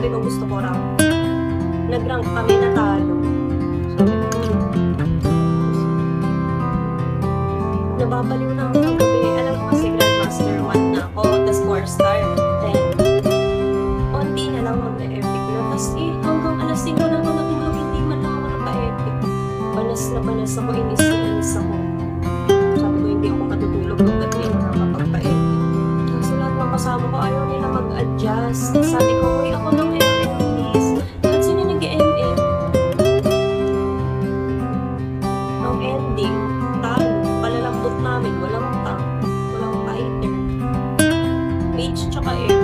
Sabi ko gusto ko rank. Nag-rank kami, natalo. Sabi ko, nababaliw na ako ng gabi. Alam mo kasi Grandmaster 1 na ako, tas 4-star. Then, onti na lang mag-epic na. Tas hanggang alas 5 na ako natulog, hindi man lang ako naka-epic. Panas na panas ako, inis na inis ako. Sabi ko, hindi ako matutulog hanggat di ako nakapagpa-epic. Kasi lahat ng kasama ko, ayaw nila mag-adjust. Sabi ko, uy, ako lang ML, please. Lahat sila nag-ML. Ang ending, talo. Palalambot namin, walang tank, walang fighter. Mage tsaka air.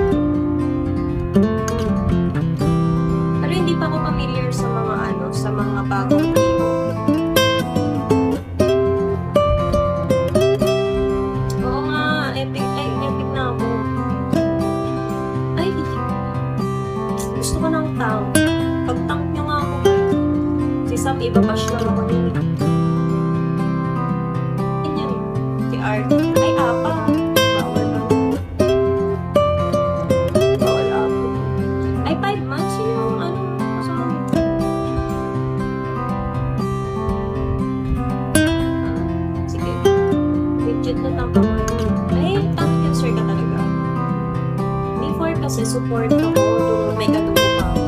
Pero hindi pa ako familiar sa mga sa mga bagong hero. Oo nga, epic na ako. Ay, gusto ko ng tank. Pag tank nyo nga ako, si Sam, ibabash lang ako nila. Ganyan, si Art. Ay, apa. Bawal ka. Bawal ako. Ay, 5 months. Sino yung kasama mo? Sige. Legit na tank ako. Ay, tank user ka talaga. Before kasi support ako nung may kadugo pa ako.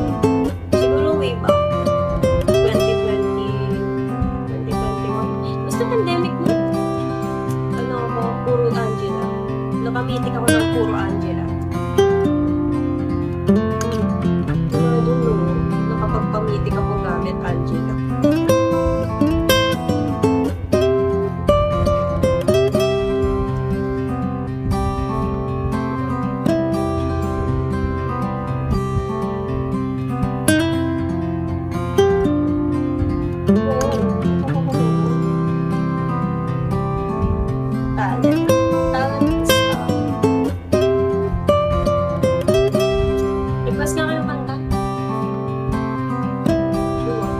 Siguro way back 2020, 2021. Basta pandemic na. Ako, puro Angela. Nakamitik ako ng puro Angela. Nakapagpamitik ako gamit Angela. Request nga kayo kanta. Sure.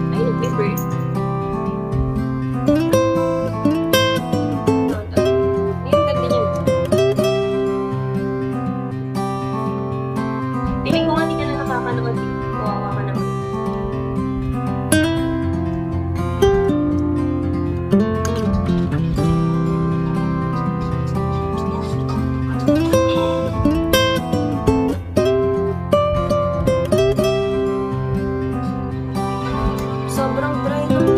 Ay, nag-prefer. Yung ganda niya. Piling ko nga hindi ka na nakakanood. Kawawa ka naman. Sobrang dry ng